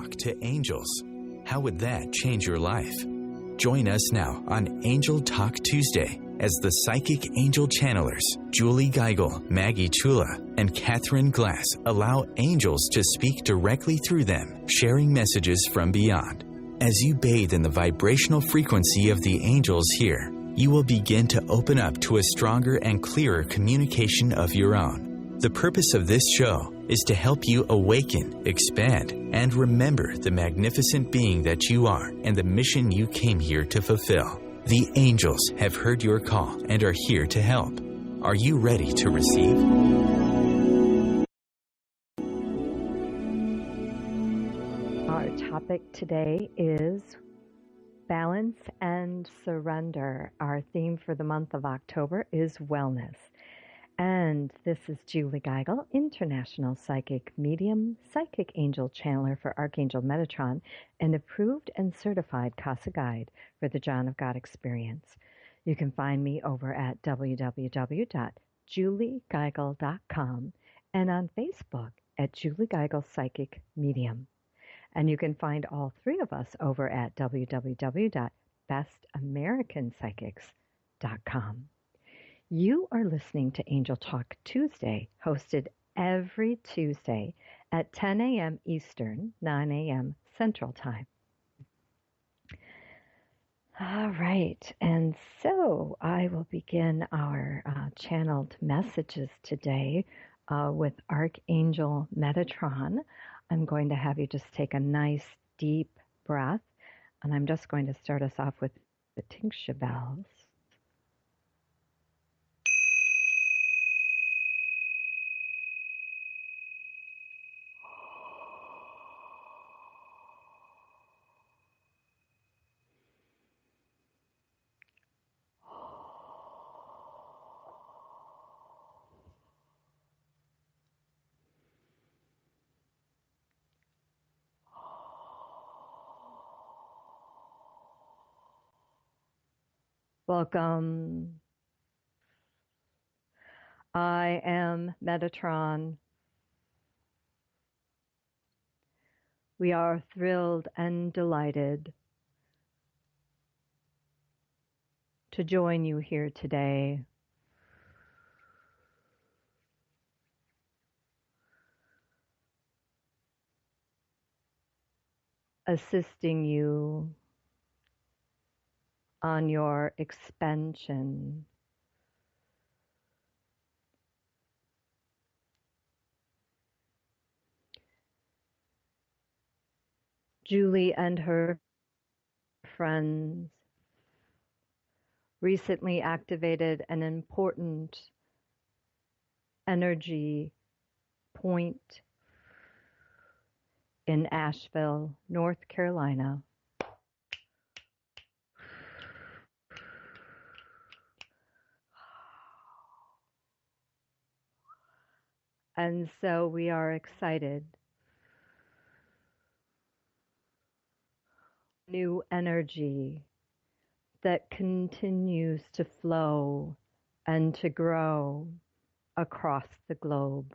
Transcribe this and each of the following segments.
talk to angels. How would that change your life? Join us now on Angel Talk Tuesday as the psychic angel channelers Julie Geigel, Maggie Chula, and Catherine Glass allow angels to speak directly through them, sharing messages from beyond. As you bathe in the vibrational frequency of the angels here, you will begin to open up to a stronger and clearer communication of your own. The purpose of this show is to help you awaken, expand, and remember the magnificent being that you are and the mission you came here to fulfill. The angels have heard your call and are here to help. Are you ready to receive? Our topic today is balance and surrender. Our theme for the month of October is wellness. And this is Julie Geigel, International Psychic Medium, Psychic Angel Channeler for Archangel Metatron, and approved and certified Casa Guide for the John of God Experience. You can find me over at www.juliegeigel.com and on Facebook at Julie Geigel Psychic Medium. And you can find all three of us over at www.bestamericanpsychics.com. You are listening to Angel Talk Tuesday, hosted every Tuesday at 10 a.m. Eastern, 9 a.m. Central Time. All right, and so I will begin our channeled messages today with Archangel Metatron. I'm going to have you just take a nice deep breath, and I'm just going to start us off with the tingsha bells. Welcome. I am Metatron. We are thrilled and delighted to join you here today. Assisting you on your expansion. Julie and her friends recently activated an important energy point in Asheville, North Carolina. And so we are excited. New energy that continues to flow and to grow across the globe.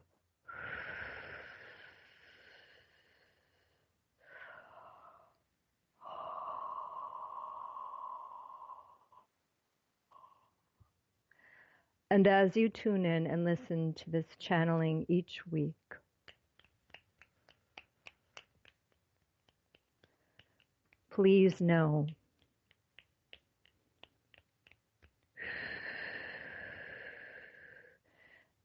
And as you tune in and listen to this channeling each week, please know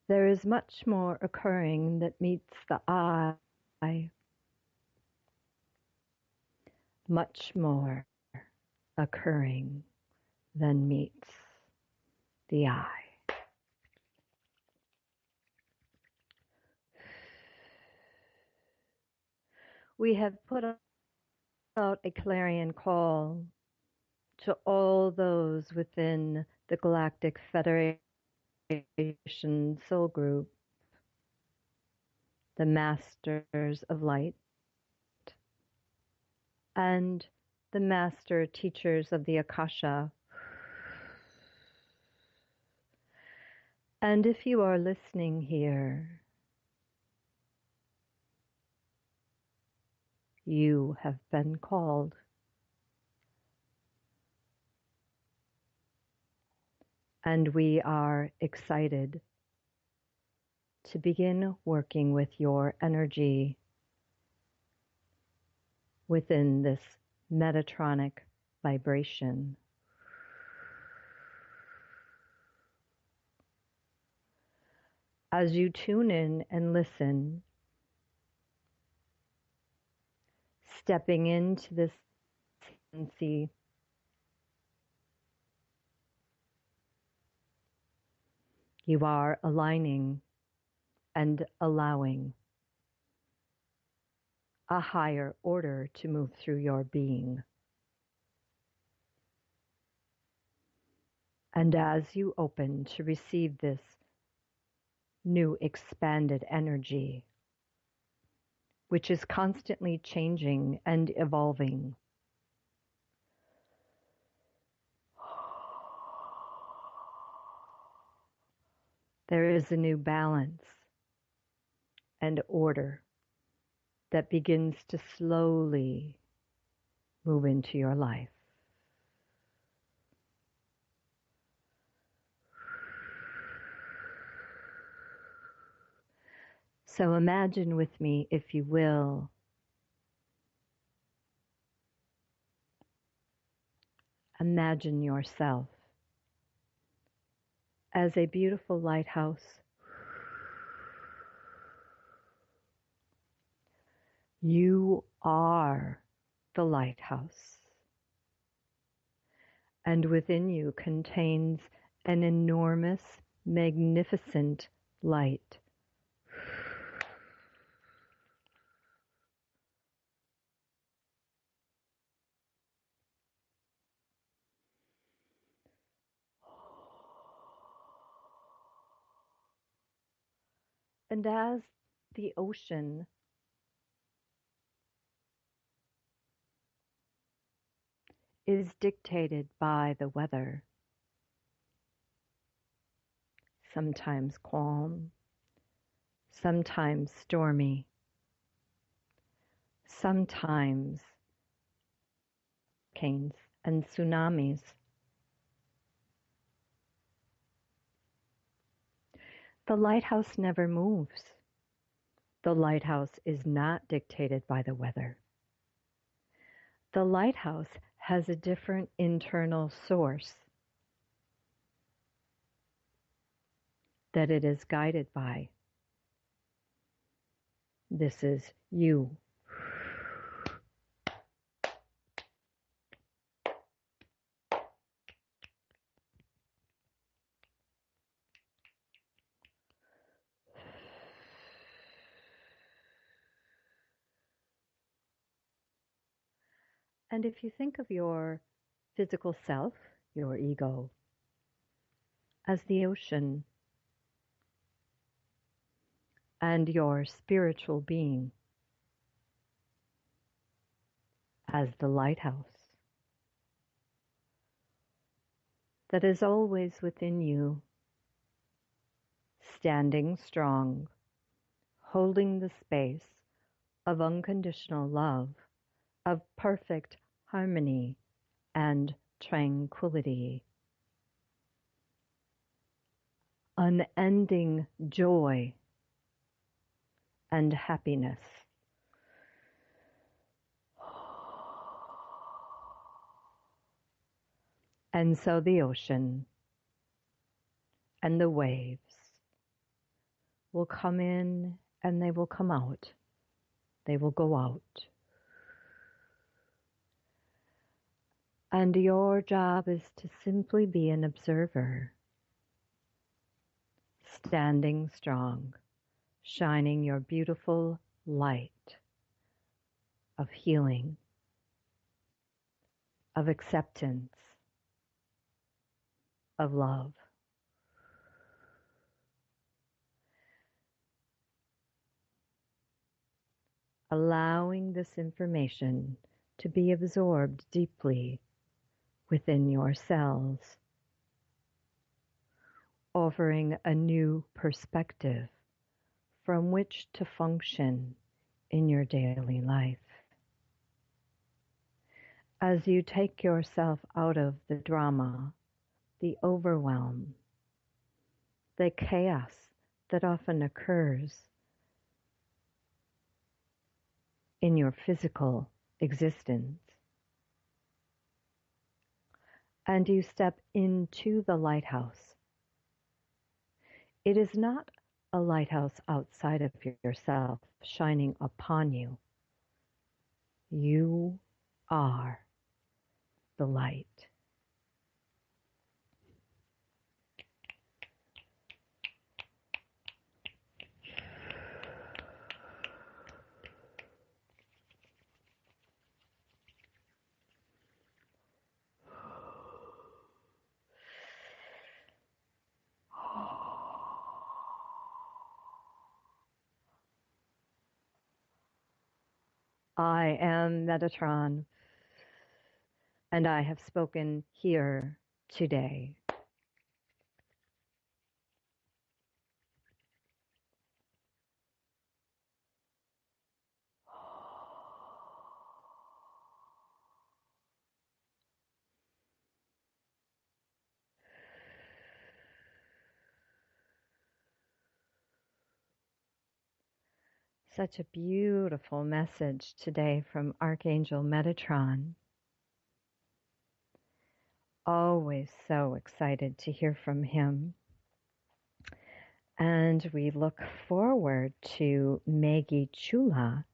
there is much more occurring that meets the eye, much more occurring than meets the eye. We have put out a clarion call to all those within the Galactic Federation Soul Group, the Masters of Light, and the Master Teachers of the Akasha. And if you are listening here, You have been called. And we are excited to begin working with your energy within this Metatronic vibration. As you tune in and listen, stepping into this frequency, you are aligning and allowing a higher order to move through your being. And as you open to receive this new expanded energy, which is constantly changing and evolving, there is a new balance and order that begins to slowly move into your life. So imagine with me, if you will, imagine yourself as a beautiful lighthouse. You are the lighthouse, and within you contains an enormous, magnificent light. And as the ocean is dictated by the weather, sometimes calm, sometimes stormy, sometimes hurricanes and tsunamis. The lighthouse never moves. The lighthouse is not dictated by the weather. The lighthouse has a different internal source that it is guided by. This is you. And if you think of your physical self, your ego, as the ocean, and your spiritual being as the lighthouse that is always within you, standing strong, holding the space of unconditional love, of perfect harmony and tranquility, unending joy and happiness. And so the ocean and the waves will come in and they will come out. They will go out. And your job is to simply be an observer, standing strong, shining your beautiful light of healing, of acceptance, of love. Allowing this information to be absorbed deeply within your cells, offering a new perspective from which to function in your daily life. as you take yourself out of the drama, the overwhelm, the chaos that often occurs in your physical existence, and you step into the lighthouse. It is not a lighthouse outside of yourself shining upon you. You are the light. I am Metatron, and I have spoken here today. Such a beautiful message today from Archangel Metatron. Always so excited to hear from him. And we look forward to Maggie Chula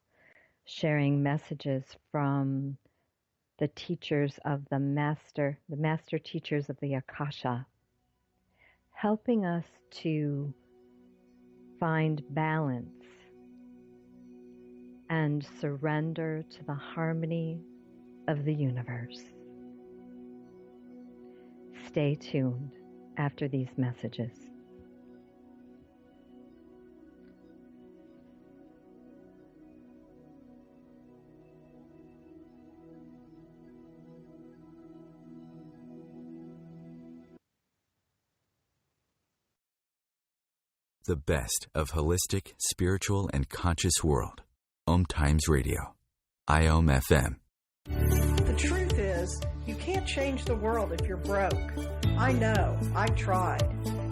sharing messages from the teachers of the master teachers of the Akasha, helping us to find balance and surrender to the harmony of the universe. Stay tuned after these messages. The best of holistic, spiritual, and conscious world. OMTimes Radio. IOM FM. The truth is, you can't change the world if you're broke. I know, I've tried.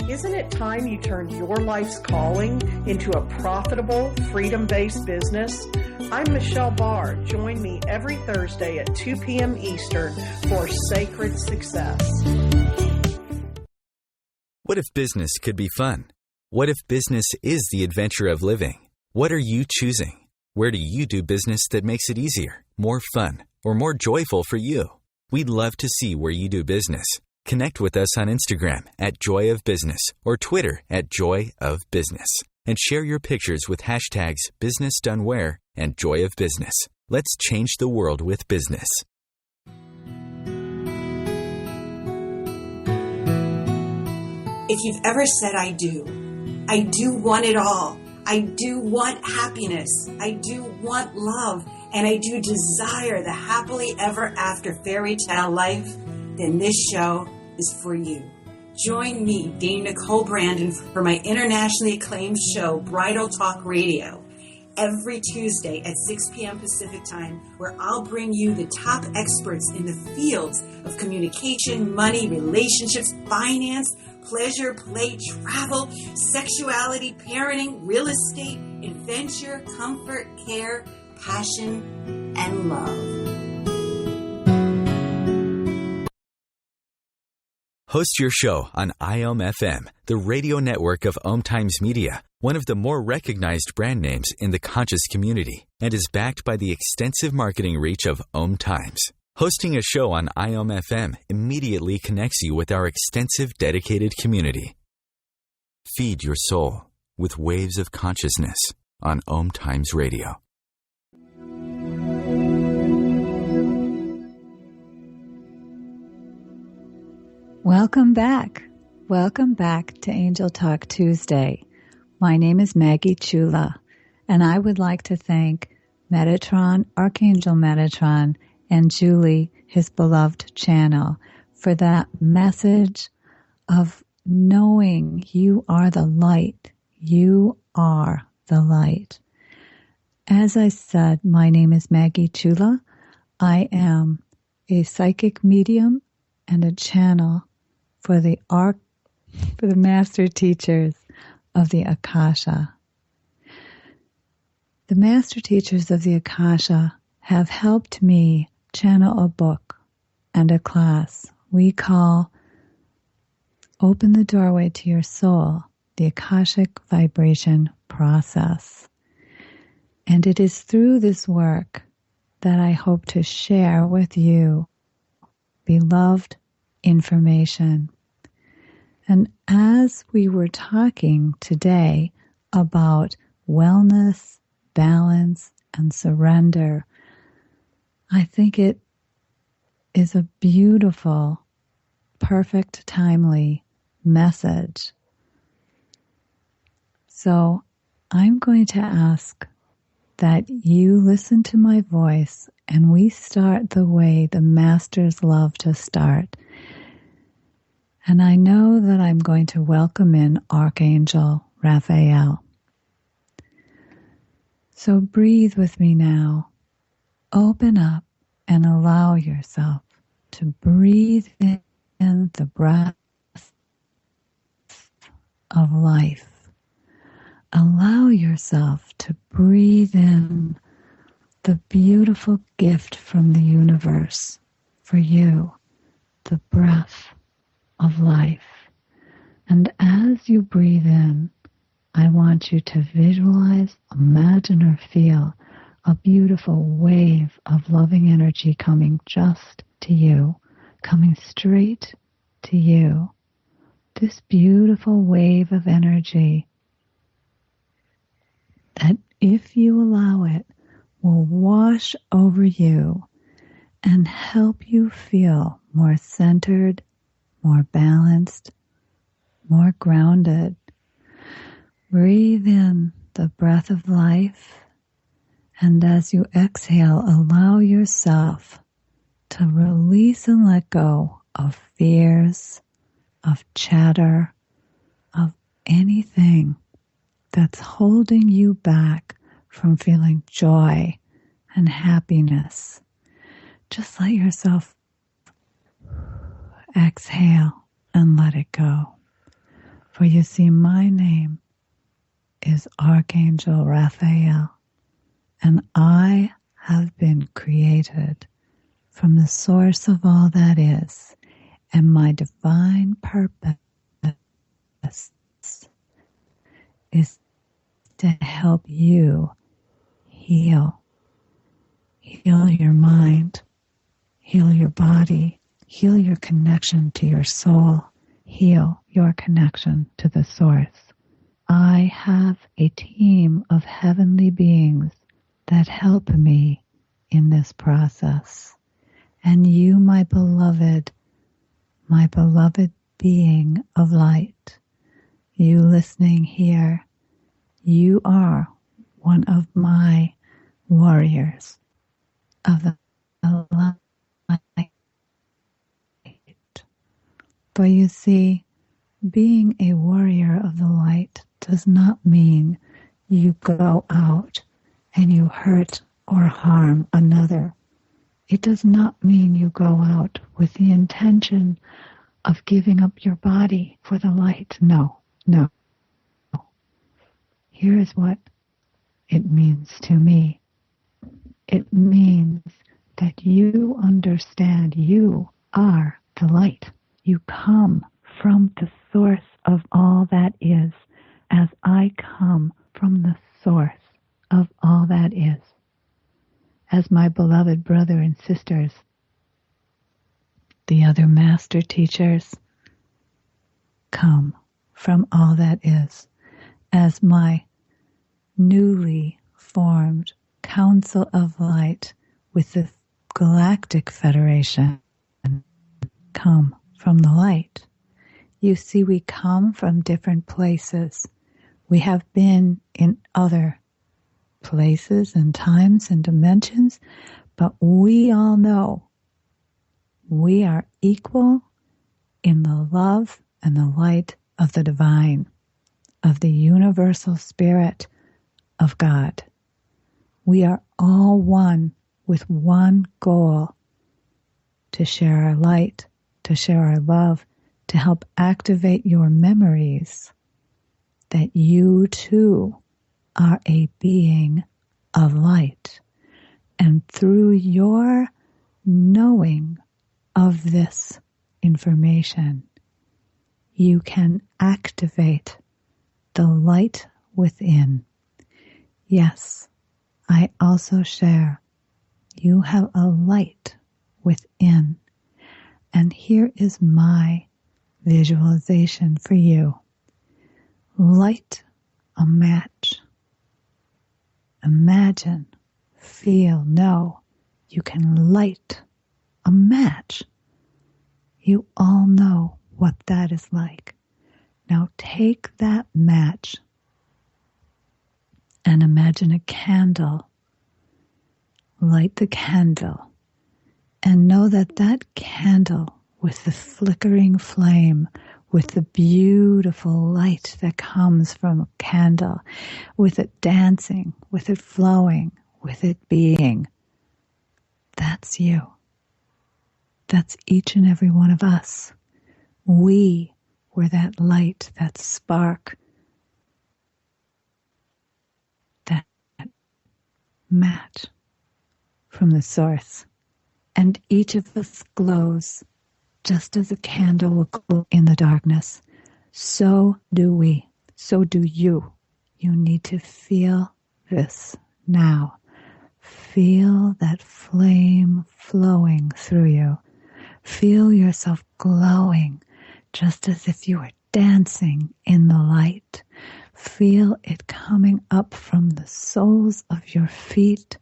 Isn't it time you turned your life's calling into a profitable, freedom-based business? I'm Michelle Barr. Join me every Thursday at 2 p.m. Eastern for Sacred Success. What if business could be fun? What if business is the adventure of living? What are you choosing? Where do you do business that makes it easier, more fun, or more joyful for you? We'd love to see where you do business. Connect with us on Instagram at Joy of Business or Twitter at Joy of Business. And share your pictures with hashtags BusinessDoneWhere and Joy of Business. Let's change the world with business. If you've ever said, I do want it all. I do want happiness. I do want love. And I do desire the happily ever after fairy tale life, then this show is for you. Join me, Dame Nicole Brandon, for my internationally acclaimed show, Bridal Talk Radio, every Tuesday at 6 p.m. Pacific Time, where I'll bring you the top experts in the fields of communication, money, relationships, finance, pleasure, play, travel, sexuality, parenting, real estate, adventure, comfort, care, passion, and love. Host your show on IOM FM, the radio network of OMTimes Media, one of the more recognized brand names in the conscious community, and is backed by the extensive marketing reach of OMTimes. Hosting a show on IOM FM immediately connects you with our extensive dedicated community. Feed your soul with waves of consciousness on OMTimes Radio. Welcome back. Welcome back to Angel Talk Tuesday. My name is Maggie Chula, and I would like to thank Metatron, Archangel Metatron, and Julie, his beloved channel, for that message of knowing you are the light. You are the light. As I said, my name is Maggie Chula. I am a psychic medium and a channel for the master teachers of the Akasha. The master teachers of the Akasha have helped me channel a book and a class we call Open the Doorway to Your Soul, the Akashic Vibration Process. And it is through this work that I hope to share with you beloved information. And as we were talking today about wellness, balance, and surrender, I think it is a beautiful, perfect, timely message. So I'm going to ask that you listen to my voice and we start the way the masters love to start. And I know that I'm going to welcome in Archangel Raphael. So breathe with me now. Open up and allow yourself to breathe in the breath of life. Allow yourself to breathe in the beautiful gift from the universe for you, the breath of life. And as you breathe in, I want you to visualize, imagine, or feel a beautiful wave of loving energy coming just to you, coming straight to you. This beautiful wave of energy that, if you allow it, will wash over you and help you feel more centered, more balanced, more grounded. Breathe in the breath of life, and as you exhale, allow yourself to release and let go of fears, of chatter, of anything that's holding you back from feeling joy and happiness. Just let yourself exhale and let it go. For you see, my name is Archangel Raphael, and I have been created from the source of all that is, and my divine purpose is to help you heal. Heal your mind, heal your body, heal your connection to your soul, heal your connection to the source. I have a team of heavenly beings that help me in this process. And you, my beloved being of light, you listening here, you are one of my warriors of the light. But you see, being a warrior of the light does not mean you go out and you hurt or harm another. It does not mean you go out with the intention of giving up your body for the light. No. Here is what it means to me. It means that you understand you are the light. You come from the source of all that is, as I come from the source of all that is. As my beloved brother and sisters, the other master teachers, come from all that is, as my newly formed Council of Light with the Galactic Federation come from the light. You see, we come from different places. We have been in other places and times and dimensions, but we all know we are equal in the love and the light of the divine, of the universal spirit of God. We are all one with one goal, to share our light, to share our love, to help activate your memories that you too are a being of light. And through your knowing of this information, you can activate the light within. Yes, I also share. You have a light within. And here is my visualization for you. Light a match. Imagine, feel, know you can light a match. You all know what that is like. Now take that match and imagine a candle. Light the candle and know that that candle with the flickering flame, with the beautiful light that comes from a candle, with it dancing, with it flowing, with it being, that's you. That's each and every one of us. We were that light, that spark, that match from the source. And each of us glows just as a candle will glow in the darkness. So do we. So do you. You need to feel this now. Feel that flame flowing through you. Feel yourself glowing just as if you were dancing in the light. Feel it coming up from the soles of your feet.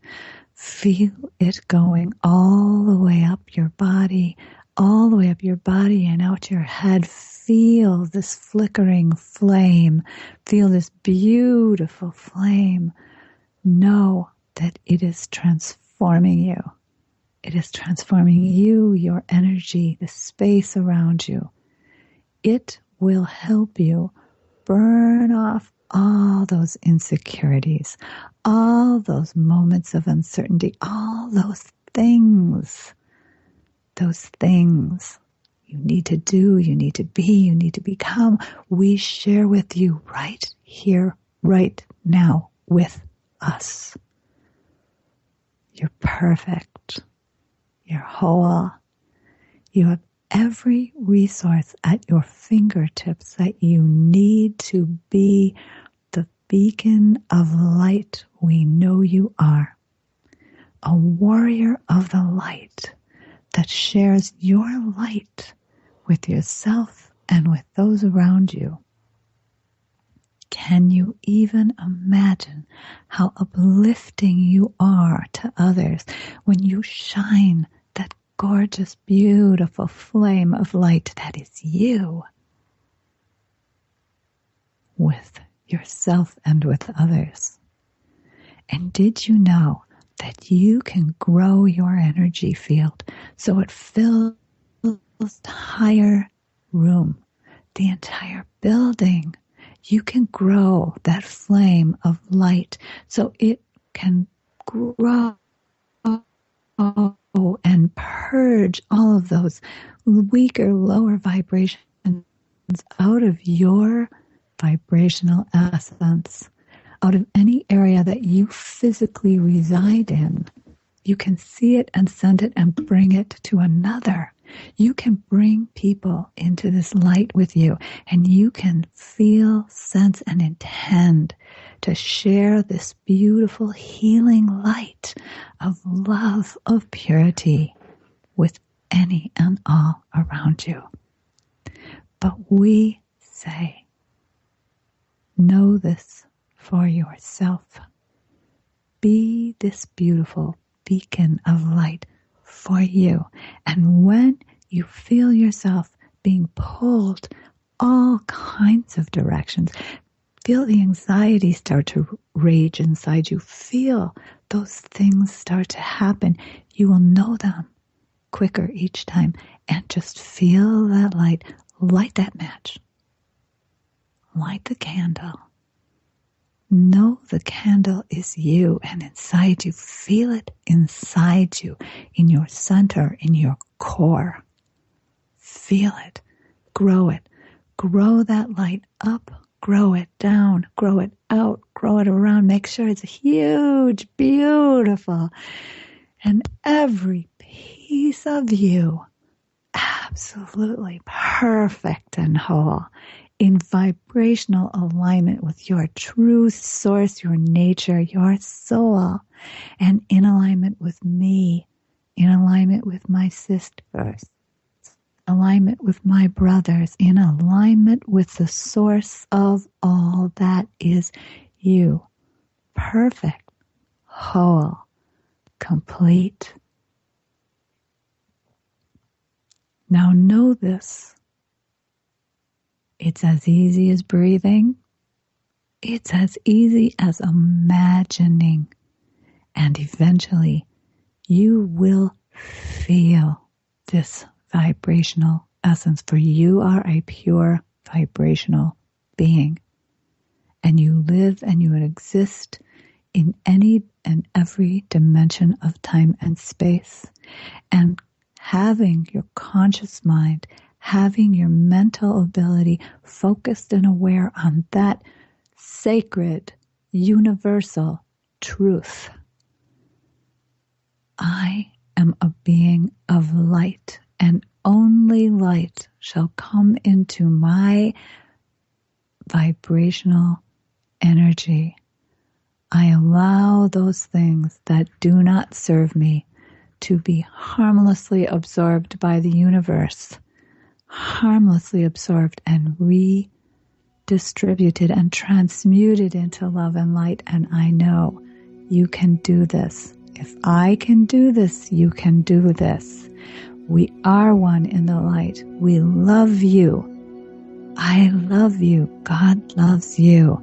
Feel it going all the way up your body, all the way up your body and out your head. Feel this flickering flame. Feel this beautiful flame. Know that it is transforming you. It is transforming you, your energy, the space around you. It will help you burn off all those insecurities, all those moments of uncertainty, all those things you need to do, you need to be, you need to become. We share with you right here, right now with us. You're perfect. You're whole. You have every resource at your fingertips that you need to be the beacon of light we know you are. A warrior of the light that shares your light with yourself and with those around you. Can you even imagine how uplifting you are to others when you shine that gorgeous, beautiful flame of light that is you with yourself and with others? And did you know that you can grow your energy field so it fills the entire room, the entire building? You can grow that flame of light so it can grow and purge all of those weaker, lower vibrations out of your vibrational essence, out of any area that you physically reside in. You can see it and send it and bring it to another. You can bring people into this light with you, and you can feel, sense, and intend to share this beautiful healing light of love, of purity with any and all around you. But we say, know this for yourself. Be this beautiful beacon of light for you. And when you feel yourself being pulled all kinds of directions, feel the anxiety start to rage inside you, feel those things start to happen, you will know them quicker each time. And just feel that light. Light that match. Light the candle. know the candle is you, and inside you. Feel it inside you, in your center, in your core. Feel it. Grow it. Grow that light up. Grow it down. Grow it out. Grow it around. Make sure it's huge, beautiful. And every piece of you absolutely perfect and whole, in vibrational alignment with your true source, your nature, your soul, and in alignment with me, in alignment with my sisters, alignment with my brothers, in alignment with the source of all that is you. Perfect, whole, complete. Now know this. It's as easy as breathing. It's as easy as imagining. And eventually you will feel this vibrational essence, for you are a pure vibrational being. And you live and you exist in any and every dimension of time and space. And having your conscious mind, having your mental ability focused and aware on that sacred, universal truth. I am a being of light, and only light shall come into my vibrational energy. I allow those things that do not serve me to be harmlessly absorbed by the universe, harmlessly absorbed and redistributed and transmuted into love and light. And I know you can do this. If I can do this, you can do this. We are one in the light. We love you. I love you. God loves you.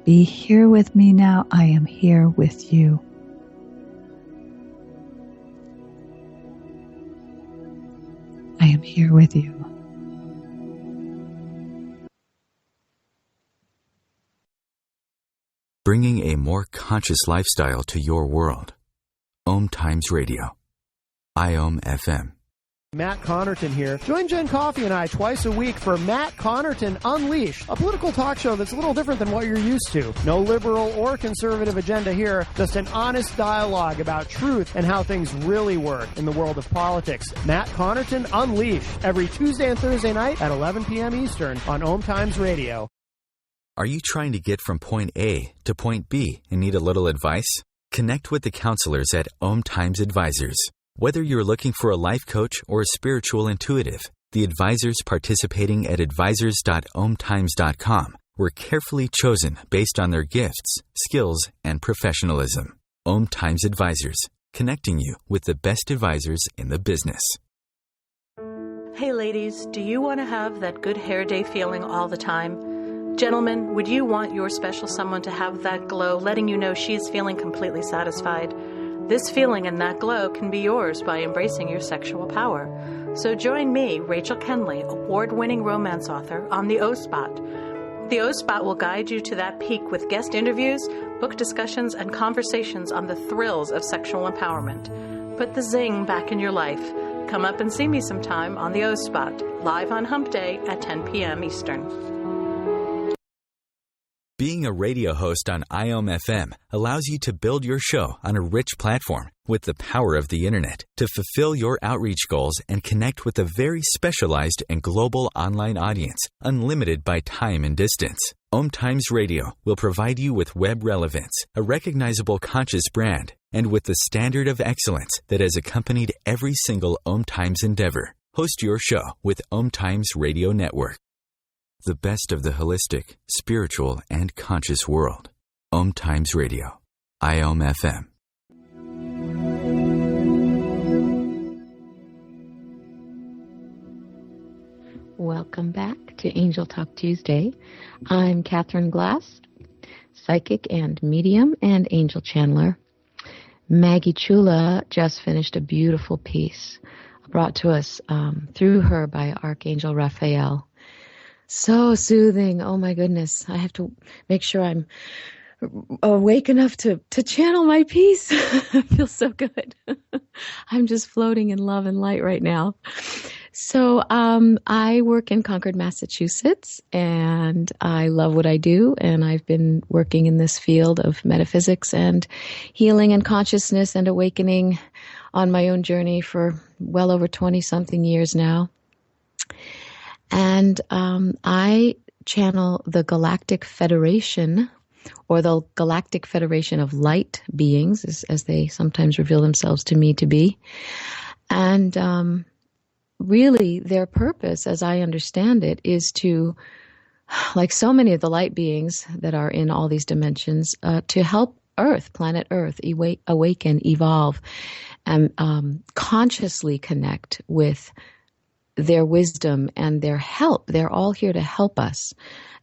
Be here with me now. I am here with you. I am here with you. Bringing a more conscious lifestyle to your world. OMTimes Radio. IOM FM. Matt Connerton here. Join Jen Coffey and I twice a week for Matt Connerton Unleashed, a political talk show that's a little different than what you're used to. No liberal or conservative agenda here, just an honest dialogue about truth and how things really work in the world of politics. Matt Connerton Unleashed, every Tuesday and Thursday night at 11 p.m. Eastern on OMTimes Radio. Are you trying to get from point A to point B and need a little advice? Connect with the counselors at OMTimes Advisors. Whether you're looking for a life coach or a spiritual intuitive, the advisors participating at advisors.omtimes.com were carefully chosen based on their gifts, skills, and professionalism. OMTimes Advisors, connecting you with the best advisors in the business. Hey ladies, do you want to have that good hair day feeling all the time? Gentlemen, would you want your special someone to have that glow, letting you know she is feeling completely satisfied? This feeling and that glow can be yours by embracing your sexual power. So join me, Rachel Kenley, award-winning romance author, on the O-Spot. The O-Spot will guide you to that peak with guest interviews, book discussions, and conversations on the thrills of sexual empowerment. Put the zing back in your life. Come up and see me sometime on the O-Spot, live on Hump Day at 10 p.m. Eastern. Being a radio host on IOM FM allows you to build your show on a rich platform with the power of the internet to fulfill your outreach goals and connect with a very specialized and global online audience, unlimited by time and distance. OMTimes Radio will provide you with web relevance, a recognizable conscious brand, and with the standard of excellence that has accompanied every single OMTimes endeavor. Host your show with OMTimes Radio Network. The best of the holistic, spiritual, and conscious world. OMTimes Radio. IOM FM. Welcome back to Angel Talk Tuesday. I'm Catherine Glass, psychic and medium and angel channeler. Maggie Chula just finished a beautiful piece brought to us through her by Archangel Raphael. So soothing. Oh my goodness. I have to make sure I'm awake enough to channel my peace. It feels so good. I'm just floating in love and light right now. So I work in Concord, Massachusetts, and I love what I do. And I've been working in this field of metaphysics and healing and consciousness and awakening on my own journey for well over 20-something years now. And I channel the Galactic Federation, or the Galactic Federation of Light Beings, as they sometimes reveal themselves to me to be. And really, their purpose, as I understand it, is to, like so many of the light beings that are in all these dimensions, to help Earth, planet Earth, awaken, evolve, and consciously connect with their wisdom and their help. They're all here to help us.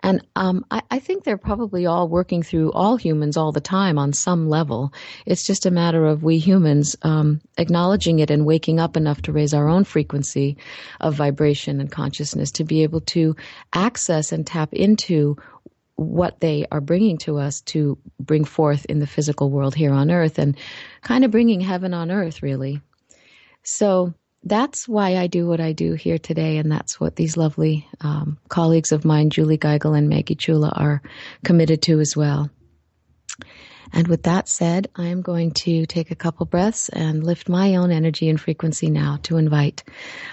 And I think they're probably all working through all humans all the time on some level. It's just a matter of we humans acknowledging it and waking up enough to raise our own frequency of vibration and consciousness to be able to access and tap into what they are bringing to us to bring forth in the physical world here on Earth, and kind of bringing heaven on Earth, really. So that's why I do what I do here today, and that's what these lovely colleagues of mine, Julie Geigel and Maggie Chula, are committed to as well. And with that said, I'm going to take a couple breaths and lift my own energy and frequency now to invite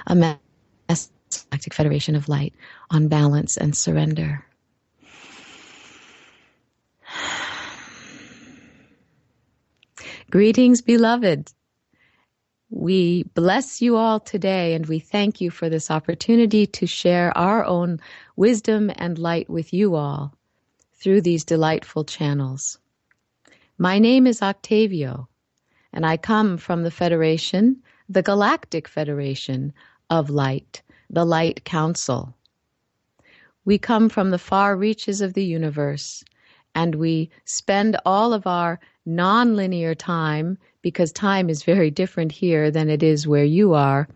a Galactic Federation of Light on balance and surrender. Greetings, beloved. We bless you all today, and we thank you for this opportunity to share our own wisdom and light with you all through these delightful channels. My name is Octavio, and I come from the Federation, the Galactic Federation of Light, the Light Council. We come from the far reaches of the universe, and we spend all of our non-linear time, because time is very different here than it is where you are,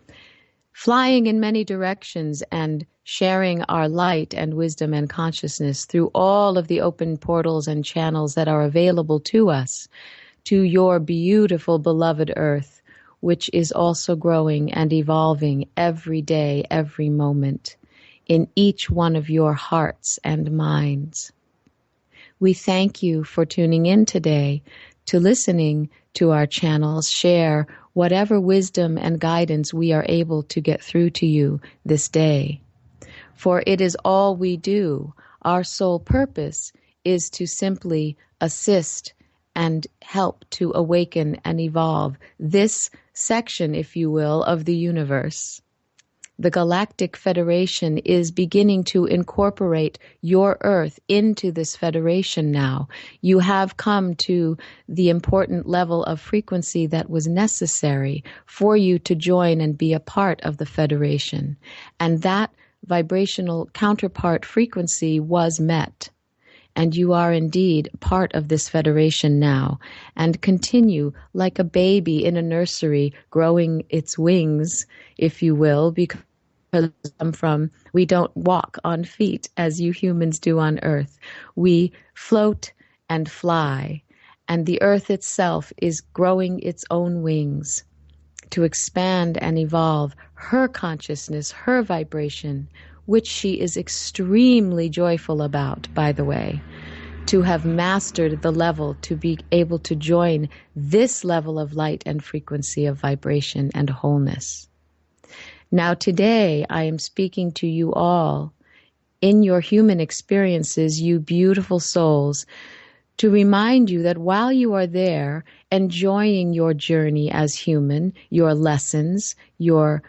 flying in many directions and sharing our light and wisdom and consciousness through all of the open portals and channels that are available to us, to your beautiful beloved Earth, which is also growing and evolving every day, every moment, in each one of your hearts and minds. We thank you for tuning in today, to listening to our channels, share whatever wisdom and guidance we are able to get through to you this day. For it is all we do. Our sole purpose is to simply assist and help to awaken and evolve this section, if you will, of the universe. The Galactic Federation is beginning to incorporate your Earth into this federation now. You have come to the important level of frequency that was necessary for you to join and be a part of the federation. And that vibrational counterpart frequency was met. And you are indeed part of this federation now, and continue like a baby in a nursery growing its wings, if you will, because we don't walk on feet as you humans do on Earth. We float and fly, and the Earth itself is growing its own wings to expand and evolve her consciousness, her vibration, which she is extremely joyful about, by the way, to have mastered the level to be able to join this level of light and frequency of vibration and wholeness. Now today I am speaking to you all in your human experiences, you beautiful souls, to remind you that while you are there enjoying your journey as human, your lessons, your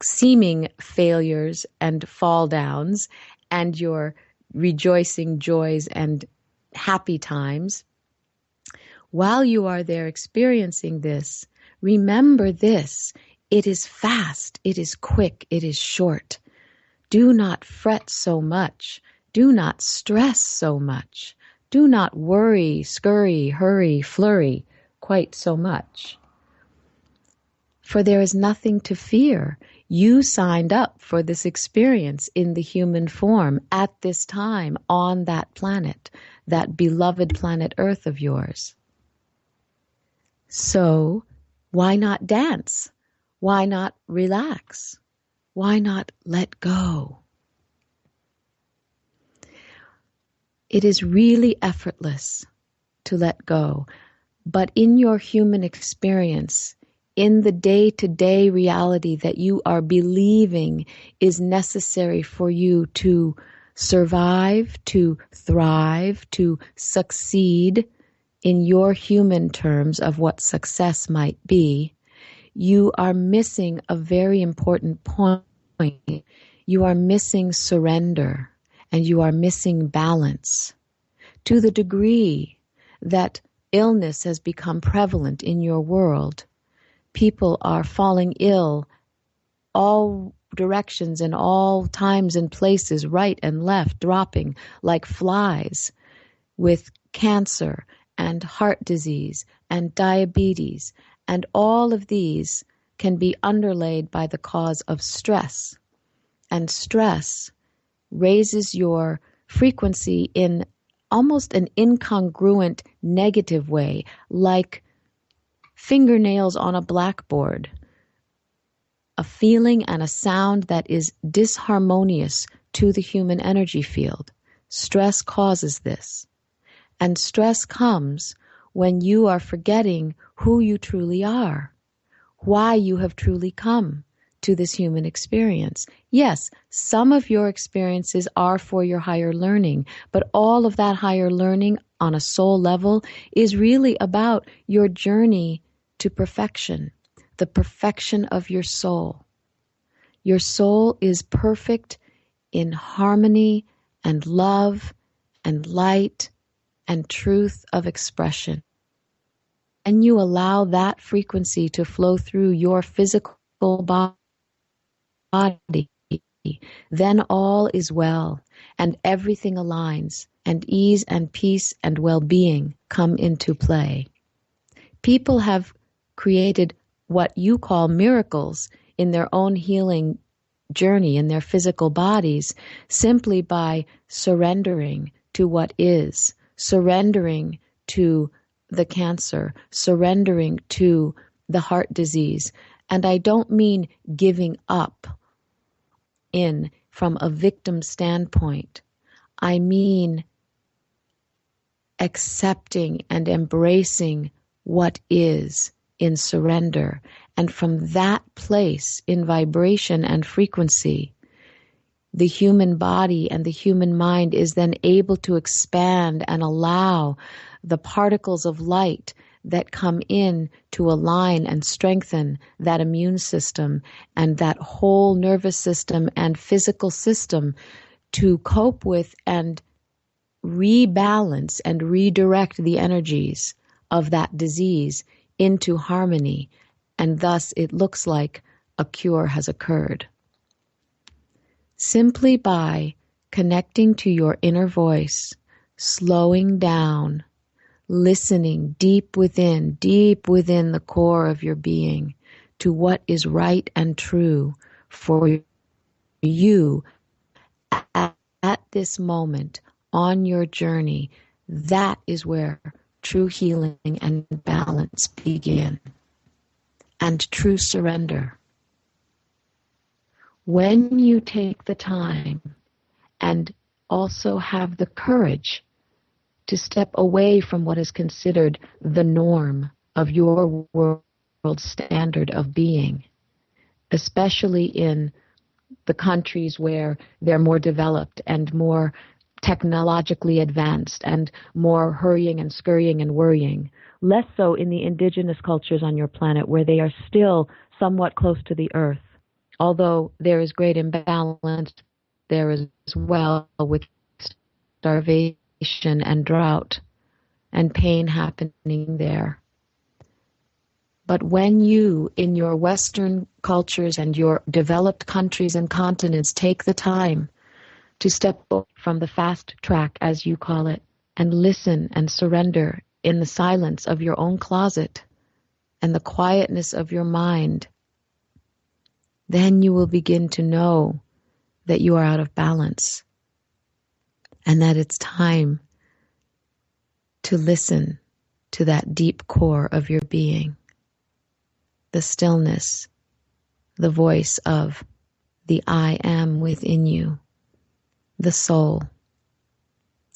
seeming failures and fall downs, and your rejoicing joys and happy times, while you are there experiencing this, remember this: it is fast, it is quick, it is short. Do not fret so much. Do not stress so much. Do not worry, scurry, hurry, flurry quite so much. For there is nothing to fear. You signed up for this experience in the human form at this time on that planet. that beloved planet Earth of yours. So why not dance? Why not relax? Why not let go? It is really effortless to let go, but in your human experience, in the day-to-day reality that you are believing is necessary for you to survive, to thrive, to succeed in your human terms of what success might be, you are missing a very important point. You are missing surrender, and you are missing balance. To the degree that illness has become prevalent in your world, people are falling ill all directions and all times and places, right and left, dropping like flies, with cancer and heart disease and diabetes, and all of these can be underlaid by the cause of stress. And stress raises your frequency in almost an incongruent negative way, like fingernails on a blackboard, a feeling and a sound that is disharmonious to the human energy field. Stress causes this. And stress comes when you are forgetting who you truly are, why you have truly come to this human experience. Yes, some of your experiences are for your higher learning, but all of that higher learning on a soul level is really about your journey to perfection, the perfection of your soul. Your soul is perfect in harmony and love and light and truth of expression. And you allow that frequency to flow through your physical body, then all is well, and everything aligns, and ease and peace and well-being come into play. People have created what you call miracles in their own healing journey in their physical bodies simply by surrendering to what is, surrendering to the cancer, surrendering to the heart disease. And I don't mean giving up in from a victim standpoint. I mean accepting and embracing what is in surrender. And from that place in vibration and frequency, the human body and the human mind is then able to expand and allow the particles of light that come in to align and strengthen that immune system and that whole nervous system and physical system to cope with and rebalance and redirect the energies of that disease into harmony. And thus it looks like a cure has occurred. Simply by connecting to your inner voice, slowing down, listening deep within the core of your being to what is right and true for you at this moment on your journey, that is where true healing and balance begin, and true surrender. When you take the time and also have the courage to step away from what is considered the norm of your world standard of being, especially in the countries where they're more developed and more technologically advanced and more hurrying and scurrying and worrying. Less so in the indigenous cultures on your planet where they are still somewhat close to the earth. Although there is great imbalance there as well with starvation and drought and pain happening there. But when you, in your Western cultures and your developed countries and continents, take the time to step from the fast track, as you call it, and listen and surrender in the silence of your own closet and the quietness of your mind, then you will begin to know that you are out of balance and that it's time to listen to that deep core of your being, the stillness, the voice of the I am within you, the soul.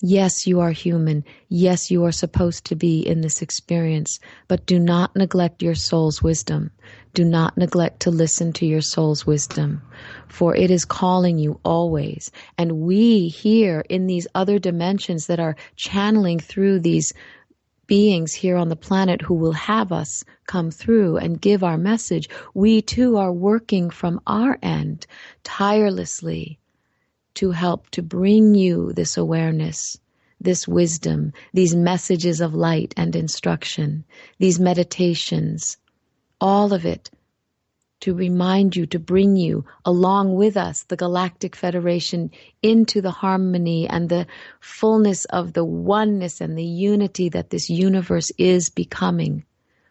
Yes, you are human. Yes, you are supposed to be in this experience, but do not neglect your soul's wisdom. Do not neglect to listen to your soul's wisdom, for it is calling you always. And we here in these other dimensions that are channeling through these beings here on the planet who will have us come through and give our message, we too are working from our end tirelessly to help to bring you this awareness, this wisdom, these messages of light and instruction, these meditations, all of it to remind you, to bring you along with us, the Galactic Federation, into the harmony and the fullness of the oneness and the unity that this universe is becoming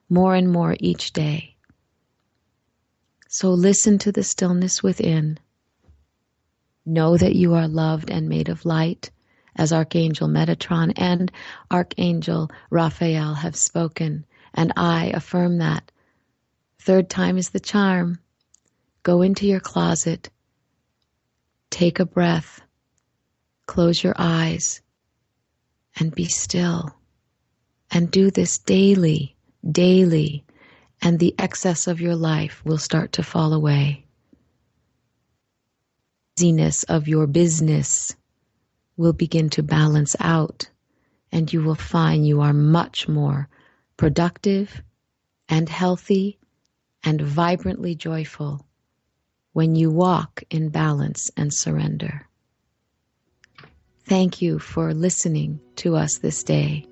more and more each day. So listen to the stillness within. Know that you are loved and made of light, as Archangel Metatron and Archangel Raphael have spoken, and I affirm that. Third time is the charm. Go into your closet, take a breath, close your eyes, and be still. And do this daily, and the excess of your life will start to fall away. Busyness of your business will begin to balance out, and you will find you are much more productive and healthy and vibrantly joyful when you walk in balance and surrender. Thank you for listening to us this day,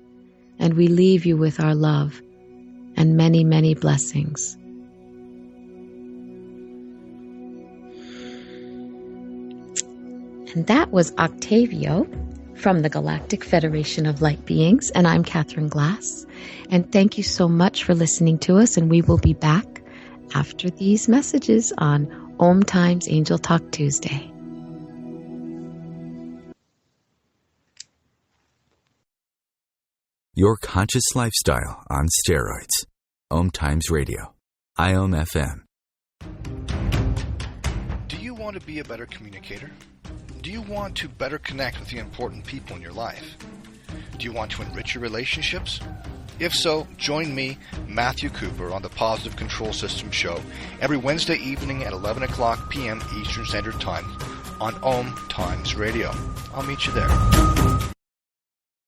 and we leave you with our love and many, many blessings. And that was Octavio from the Galactic Federation of Light Beings, and I'm Catherine Glass. And thank you so much for listening to us, and we will be back after these messages on OMTimes Angel Talk Tuesday. Your conscious lifestyle on steroids. OMTimes Radio. IOM FM. Do you want to be a better communicator? Do you want to better connect with the important people in your life? Do you want to enrich your relationships? If so, join me, Matthew Cooper, on the Positive Control System Show every Wednesday evening at 11 o'clock p.m. Eastern Standard Time on OMTimes Radio. I'll meet you there.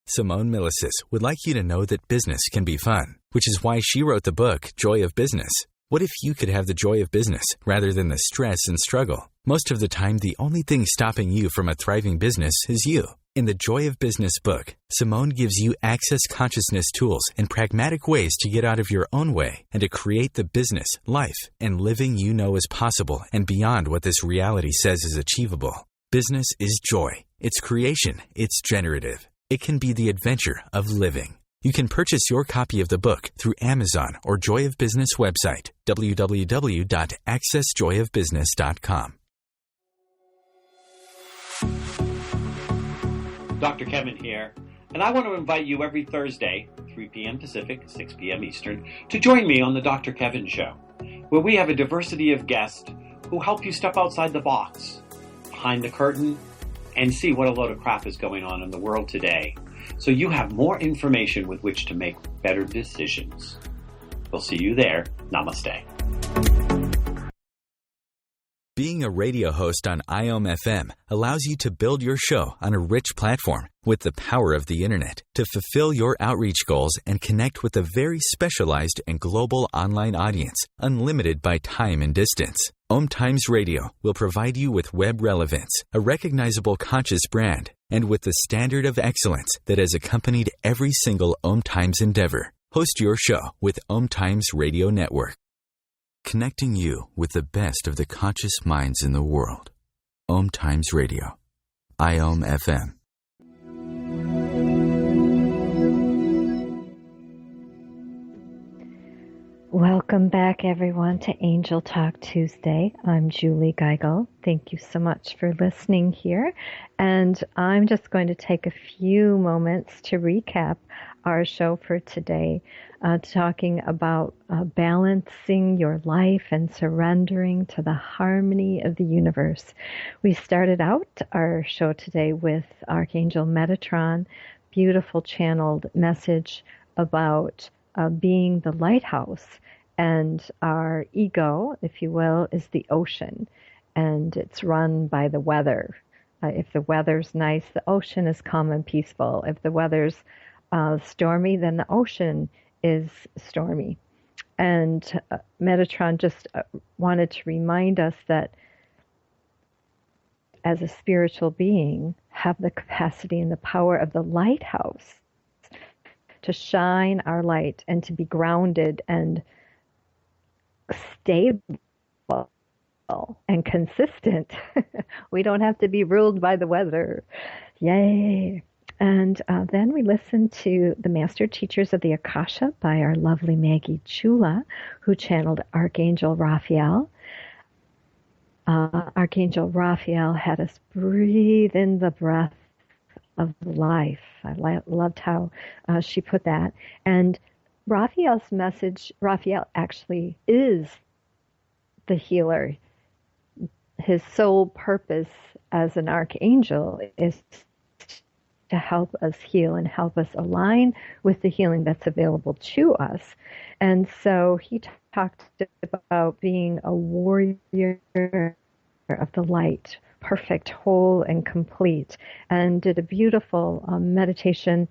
Simone Milasas would like you to know that business can be fun, which is why she wrote the book, Joy of Business. What if you could have the joy of business rather than the stress and struggle? Most of the time, the only thing stopping you from a thriving business is you. In the Joy of Business book, Simone gives you access consciousness tools and pragmatic ways to get out of your own way and to create the business, life, and living you know is possible and beyond what this reality says is achievable. Business is joy. It's creation. It's generative. It can be the adventure of living. You can purchase your copy of the book through Amazon or Joy of Business website, www.accessjoyofbusiness.com. Dr. Kevin here, and I want to invite you every Thursday, 3 p.m. Pacific, 6 p.m. Eastern, to join me on the Dr. Kevin Show, where we have a diversity of guests who help you step outside the box, behind the curtain, and see what a load of crap is going on in the world today, so you have more information with which to make better decisions. We'll see you there. Namaste. Being a radio host on IOM FM allows you to build your show on a rich platform with the power of the internet to fulfill your outreach goals and connect with a very specialized and global online audience, unlimited by time and distance. OMTimes Radio will provide you with web relevance, a recognizable conscious brand, and with the standard of excellence that has accompanied every single OMTimes endeavor. Host your show with OMTimes Radio Network, connecting you with the best of the conscious minds in the world. OMTimes Radio. IOM FM. Welcome back, everyone, to Angel Talk Tuesday. I'm Julie Geigel. Thank you so much for listening here. And I'm just going to take a few moments to recap our show for today, talking about balancing your life and surrendering to the harmony of the universe. We started out our show today with Archangel Metatron, beautiful channeled message about being the lighthouse, and our ego, if you will, is the ocean, and it's run by the weather. If the weather's nice, the ocean is calm and peaceful. If the weather's stormy, then the ocean is stormy. And Metatron just wanted to remind us that as a spiritual being, have the capacity and the power of the lighthouse to shine our light and to be grounded and stable and consistent. We don't have to be ruled by the weather. Yay. And then we listened to the Master Teachers of the Akasha by our lovely Maggie Chula, who channeled Archangel Raphael. Archangel Raphael had us breathe in the breath of life. I loved how she put that. And Raphael's message, Raphael actually is the healer. His sole purpose as an archangel is to help us heal and help us align with the healing that's available to us. And so he talked about being a warrior of the light, perfect, whole, and complete, and did a beautiful meditation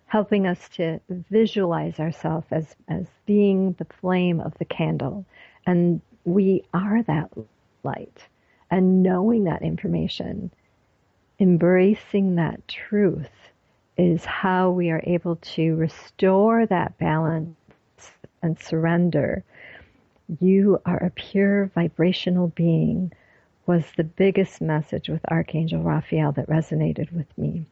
helping us to visualize ourselves as being the flame of the candle. And we are that light. And knowing that information, embracing that truth, is how we are able to restore that balance and surrender. You are a pure vibrational being was the biggest message with Archangel Raphael that resonated with me.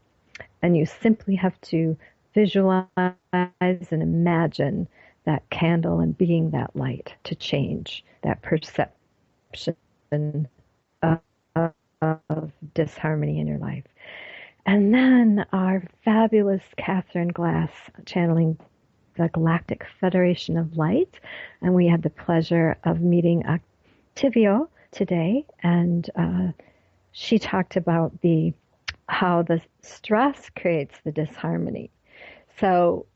And you simply have to visualize and imagine that candle and being that light to change that perception of disharmony in your life. And then our fabulous Catherine Glass channeling the Galactic Federation of Light. And we had the pleasure of meeting Activio today, and she talked about how the stress creates the disharmony. So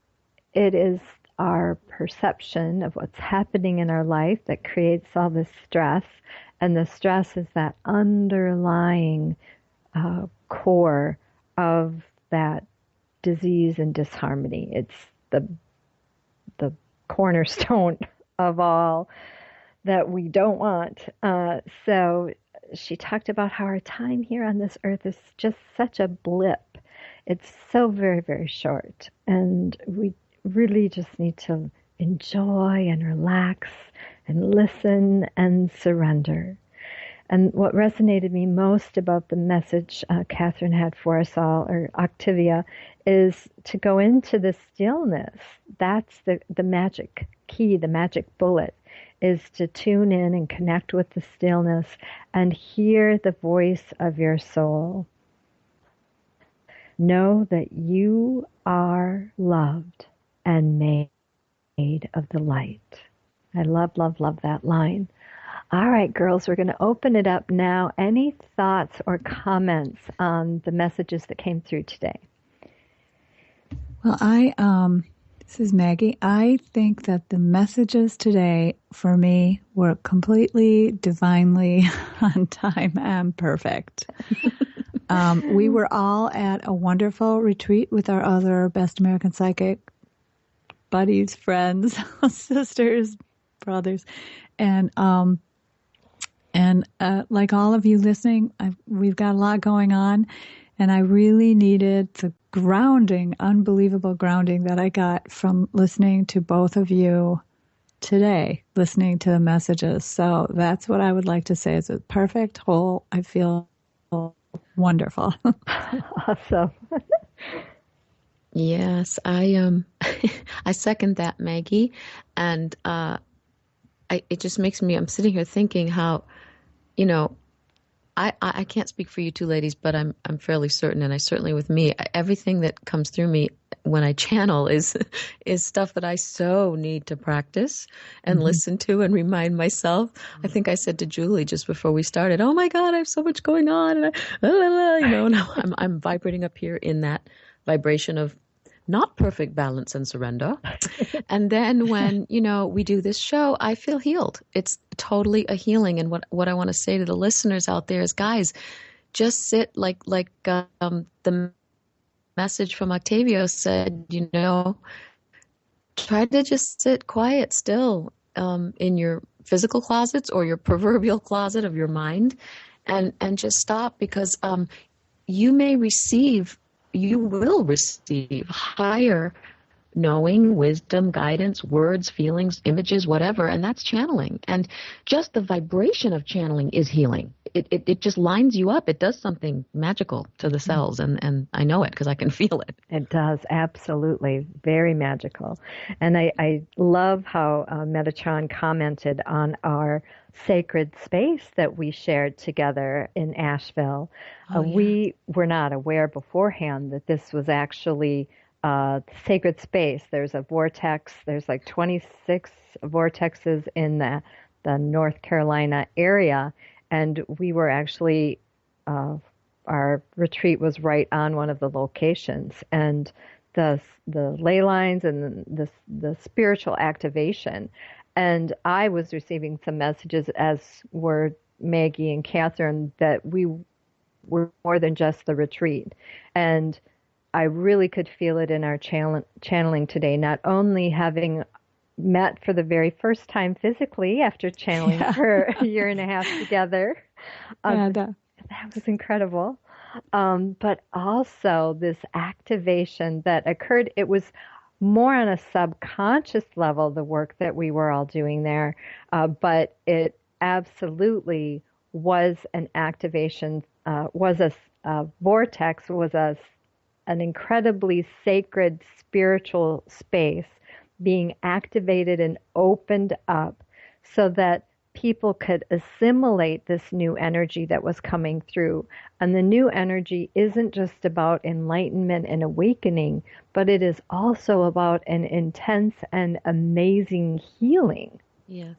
it is our perception of what's happening in our life that creates all this stress, and the stress is that underlying core of that disease and disharmony. It's the cornerstone of all that we don't want. So she talked about how our time here on this earth is just such a blip. It's so very, very short. And we really just need to enjoy and relax and listen and surrender. And what resonated me most about the message Catherine had for us all, or Octavia, is to go into the stillness. That's the magic key, the magic bullet, is to tune in and connect with the stillness and hear the voice of your soul. Know that you are loved and made of the light. I love, love, love that line. All right, girls, we're going to open it up now. Any thoughts or comments on the messages that came through today? Well, this is Maggie. I think that the messages today for me were completely divinely on time and perfect. We were all at a wonderful retreat with our other Best American Psychic buddies, friends, sisters, brothers, and like all of you listening, we've got a lot going on, and I really needed the grounding, unbelievable grounding that I got from listening to both of you today, listening to the messages. So that's what I would like to say. It's a perfect whole. I feel wonderful. Awesome. Yes, I second that, Maggie. And it just makes me, I'm sitting here thinking how, you know, I can't speak for you two ladies, but I'm fairly certain, and I certainly with me, everything that comes through me when I channel is stuff that I so need to practice and listen to and remind myself. I think I said to Julie just before we started, "Oh my God, I have so much going on," and now I'm vibrating up here in that vibration of not perfect balance and surrender. And then when, we do this show, I feel healed. It's totally a healing. And what I want to say to the listeners out there is, guys, just sit like the message from Octavio said, try to just sit quiet still in your physical closets or your proverbial closet of your mind and just stop, because you will receive higher knowing, wisdom, guidance, words, feelings, images, whatever, and that's channeling. And just the vibration of channeling is healing. It just lines you up. It does something magical to the cells, and I know it because I can feel it. It does, absolutely. Very magical. And I love how Metatron commented on our sacred space that we shared together in Asheville. We were not aware beforehand that this was actually sacred space. There's a vortex. There's like 26 vortexes in the North Carolina area. And we were actually, our retreat was right on one of the locations. And the ley lines and the spiritual activation. And I was receiving some messages, as were Maggie and Catherine, that we were more than just the retreat. And I really could feel it in our channeling today, not only having met for the very first time physically after channeling for a year and a half together. That was incredible. But also this activation that occurred, it was more on a subconscious level, the work that we were all doing there, but it absolutely was an activation, was a vortex, was an incredibly sacred spiritual space being activated and opened up so that people could assimilate this new energy that was coming through. And the new energy isn't just about enlightenment and awakening, but it is also about an intense and amazing healing. Yes.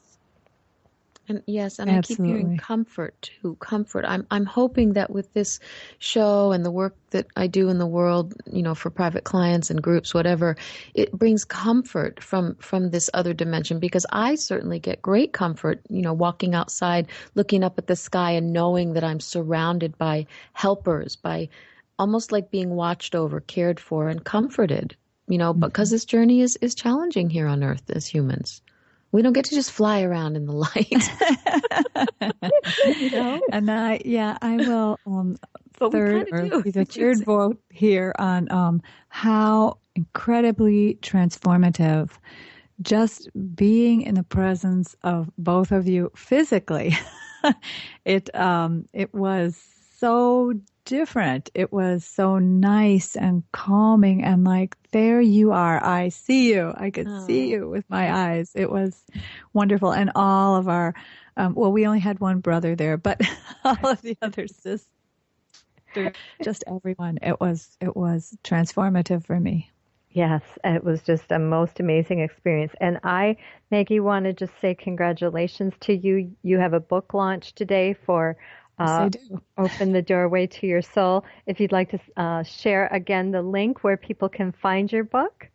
And yes, and Absolutely. I keep hearing comfort too. Comfort. I'm hoping that with this show and the work that I do in the world, for private clients and groups, whatever, it brings comfort from this other dimension, because I certainly get great comfort, walking outside, looking up at the sky and knowing that I'm surrounded by helpers, by almost like being watched over, cared for, and comforted, because this journey is challenging here on Earth as humans. We don't get to just fly around in the light. And I will But the third vote here on how incredibly transformative just being in the presence of both of you physically. It was so different. It was so nice and calming, and like, there you are. I see you. I could see you with my eyes. It was wonderful. And all of our, we only had one brother there, but all of the other sisters, just everyone. It was transformative for me. Yes, it was just a most amazing experience. And Maggie, want to just say congratulations to you. You have a book launch today for Yes, I do. Open the Doorway to Your Soul. If you'd like to share again the link where people can find your book.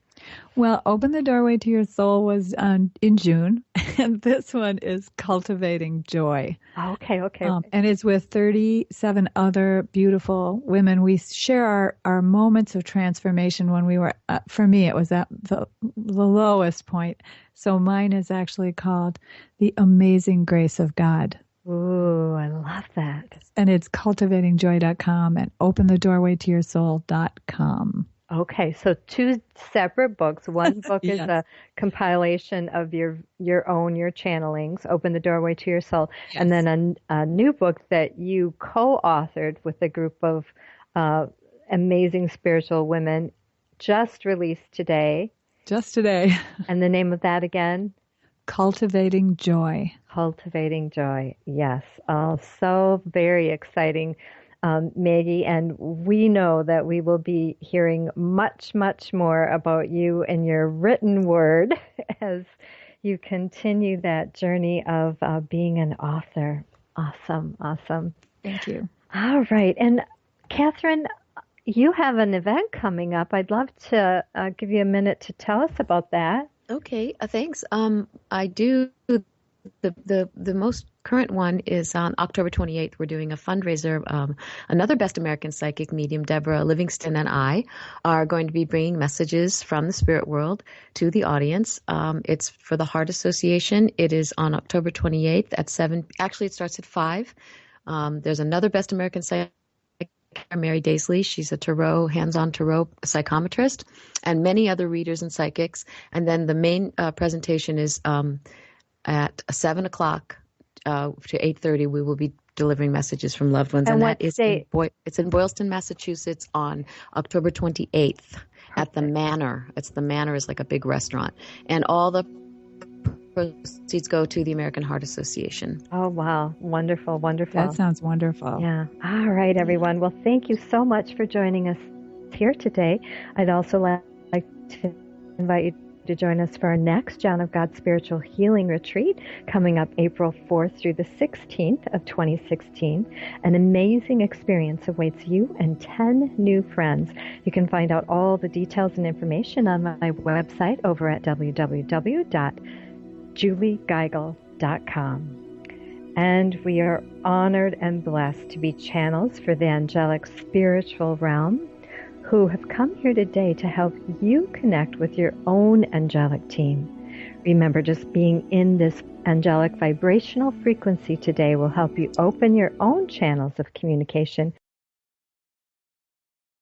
Well, Open the Doorway to Your Soul was in June, and this one is Cultivating Joy. Okay. And it's with 37 other beautiful women. We share our moments of transformation when we were, for me, it was at the lowest point. So mine is actually called The Amazing Grace of God. Ooh, I love that. And it's cultivatingjoy.com and openthedoorwaytoyoursoul.com. Okay, so two separate books. One book Yes. is a compilation of your channelings, Open the Doorway to Your Soul, Yes. and then a new book that you co-authored with a group of amazing spiritual women, just released today. Just today. And the name of that again? Cultivating Joy. Cultivating Joy. Yes. Oh, so very exciting, Maggie. And we know that we will be hearing much, much more about you and your written word as you continue that journey of being an author. Awesome. Awesome. Thank you. All right. And Catherine, you have an event coming up. I'd love to give you a minute to tell us about that. Okay, thanks. I do. The most current one is on October 28th. We're doing a fundraiser. Another Best American Psychic medium, Deborah Livingston, and I are going to be bringing messages from the spirit world to the audience. It's for the Heart Association. It is on October 28th at 7. Actually, it starts at 5. There's another Best American Psychic, Mary Daisley. She's a tarot, hands-on tarot psychometrist, and many other readers and psychics. And then the main presentation is at 7 o'clock to 8:30. We will be delivering messages from loved ones. And that what is state? It's in Boylston, Massachusetts on October 28th at the Manor. The Manor is like a big restaurant. And all the proceeds go to the American Heart Association. Oh, wow. Wonderful, wonderful. That sounds wonderful. Yeah. All right, everyone. Well, thank you so much for joining us here today. I'd also like to invite you to join us for our next John of God Spiritual Healing Retreat coming up April 4th through the 16th of 2016. An amazing experience awaits you and 10 new friends. You can find out all the details and information on my website over at www.juliegeigel.com. And we are honored and blessed to be channels for the angelic spiritual realm who have come here today to help you connect with your own angelic team. Remember, just being in this angelic vibrational frequency today will help you open your own channels of communication